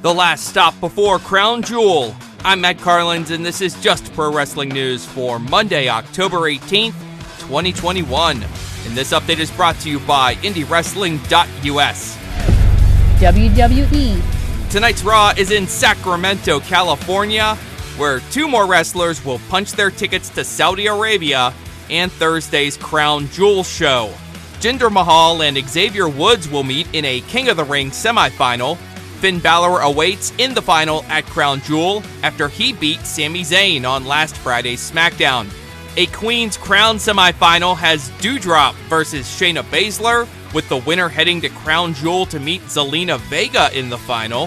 The last stop before Crown Jewel. I'm Matt Carlins, and this is Just Pro Wrestling News for Monday, October 18th, 2021. And this update is brought to you by IndieWrestling.us. WWE. Tonight's Raw is in Sacramento, California, where two more wrestlers will punch their tickets to Saudi Arabia and Thursday's Crown Jewel show. Jinder Mahal and Xavier Woods will meet in a King of the Ring semifinal. Finn Balor awaits in the final at Crown Jewel after he beat Sami Zayn on last Friday's SmackDown. A Queen's Crown semifinal has Doudrop versus Shayna Baszler, with the winner heading to Crown Jewel to meet Zelina Vega in the final.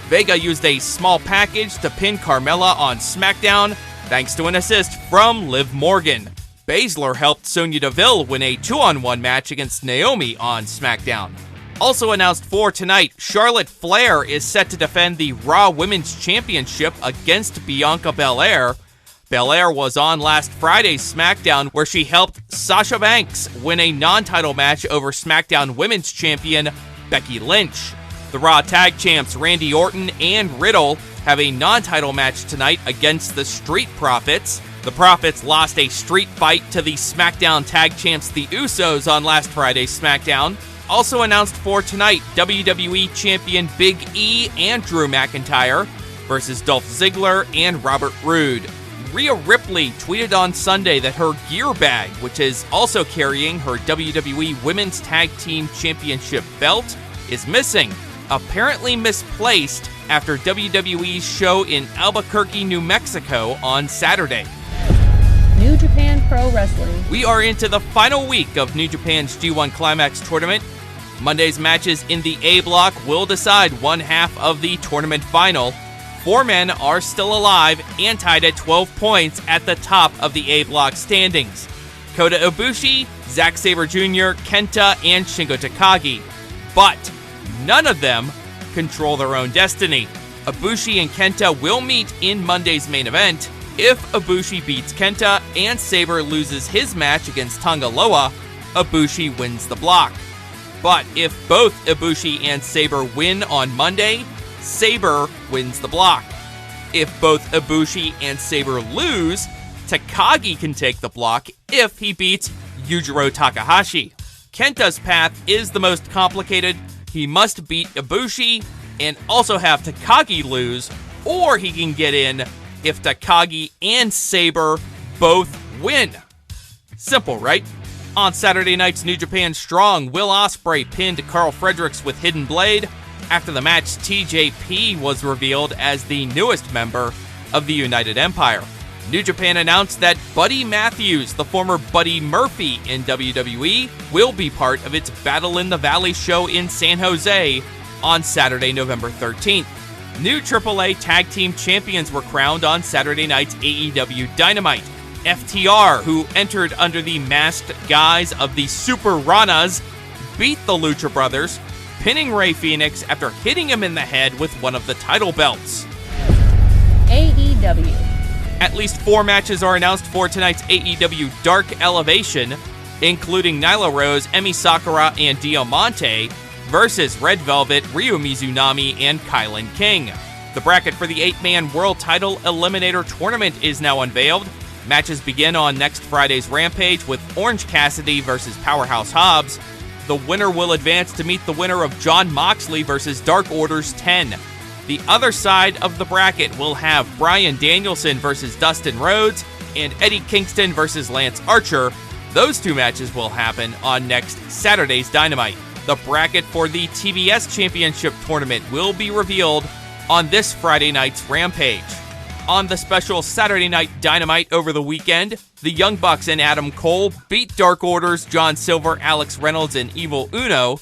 Vega used a small package to pin Carmella on SmackDown thanks to an assist from Liv Morgan. Baszler helped Sonya Deville win a 2-on-1 match against Naomi on SmackDown. Also announced for tonight, Charlotte Flair is set to defend the Raw Women's Championship against Bianca Belair. Belair was on last Friday's SmackDown, where she helped Sasha Banks win a non-title match over SmackDown Women's Champion Becky Lynch. The Raw Tag Champs Randy Orton and Riddle have a non-title match tonight against the Street Profits. The Profits lost a street fight to the SmackDown Tag Champs The Usos on last Friday's SmackDown. Also announced for tonight, WWE Champion Big E and Drew McIntyre versus Dolph Ziggler and Robert Roode. Rhea Ripley tweeted on Sunday that her gear bag, which is also carrying her WWE Women's Tag Team Championship belt, is missing, apparently misplaced after WWE's show in Albuquerque, New Mexico on Saturday. New Japan Pro Wrestling. We are into the final week of New Japan's G1 Climax tournament. Monday's matches in the A block will decide one half of the tournament final. 4 men are still alive and tied at 12 points at the top of the A block standings. Kota Ibushi, Zack Sabre Jr., Kenta, and Shingo Takagi. But none of them control their own destiny. Ibushi and Kenta will meet in Monday's main event. If Ibushi beats Kenta and Sabre loses his match against Tonga Loa, Ibushi wins the block. But if both Ibushi and Sabre win on Monday, Sabre wins the block. If both Ibushi and Sabre lose, Takagi can take the block if he beats Yujiro Takahashi. Kenta's path is the most complicated. He must beat Ibushi and also have Takagi lose, or he can get in if Takagi and Sabre both win. Simple, right? On Saturday night's New Japan Strong, Will Ospreay pinned Carl Fredericks with Hidden Blade. After the match, TJP was revealed as the newest member of the United Empire. New Japan announced that Buddy Matthews, the former Buddy Murphy in WWE, will be part of its Battle in the Valley show in San Jose on Saturday, November 13th. New AAA Tag Team Champions were crowned on Saturday night's AEW Dynamite. FTR, who entered under the masked guise of the Super Ranas, beat the Lucha Brothers, pinning Rey Fenix after hitting him in the head with one of the title belts. AEW. At least 4 matches are announced for tonight's AEW Dark Elevation, including Nyla Rose, Emi Sakura, and Diamante versus Red Velvet, Ryu Mizunami, and Kylan King. The bracket for the 8-man World Title Eliminator Tournament is now unveiled. Matches begin on next Friday's Rampage with Orange Cassidy versus Powerhouse Hobbs. The winner will advance to meet the winner of Jon Moxley versus Dark Order's 10. The other side of the bracket will have Bryan Danielson versus Dustin Rhodes and Eddie Kingston versus Lance Archer. Those 2 matches will happen on next Saturday's Dynamite. The bracket for the TBS Championship Tournament will be revealed on this Friday night's Rampage. On the special Saturday Night Dynamite over the weekend, the Young Bucks and Adam Cole beat Dark Order's John Silver, Alex Reynolds, and Evil Uno.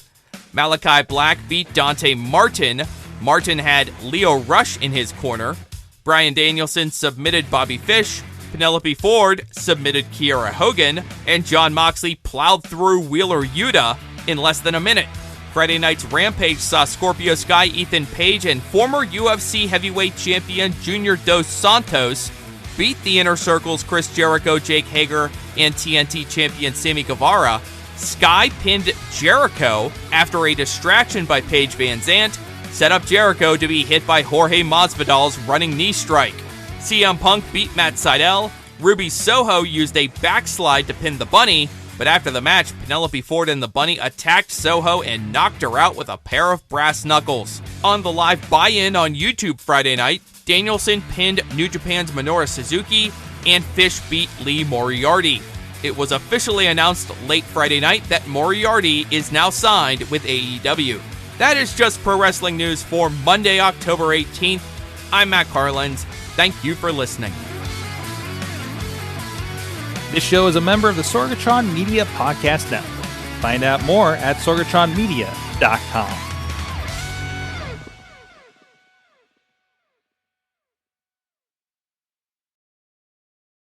Malachi Black beat Dante Martin. Martin had Leo Rush in his corner. Bryan Danielson submitted Bobby Fish. Penelope Ford submitted Kiera Hogan. And Jon Moxley plowed through Wheeler Yuta in less than a minute. Friday night's Rampage saw Scorpio Sky, Ethan Page, and former UFC heavyweight champion Junior Dos Santos beat the Inner Circle's Chris Jericho, Jake Hager, and TNT champion Sammy Guevara. Sky pinned Jericho after a distraction by Paige Van Zandt. set up Jericho to be hit by Jorge Masvidal's running knee strike. CM Punk beat Matt Sydal. Ruby Soho used a backslide to pin the Bunny, but after the match, Penelope Ford and the Bunny attacked Soho and knocked her out with a pair of brass knuckles. On the live buy-in on YouTube Friday night, Danielson pinned New Japan's Minoru Suzuki, and Fish beat Lee Moriarty. It was officially announced late Friday night that Moriarty is now signed with AEW. That is Just Pro Wrestling News for Monday, October 18th. I'm Matt Carlins. Thank you for listening. This show is a member of the Sorgatron Media Podcast Network. Find out more at sorgatronmedia.com.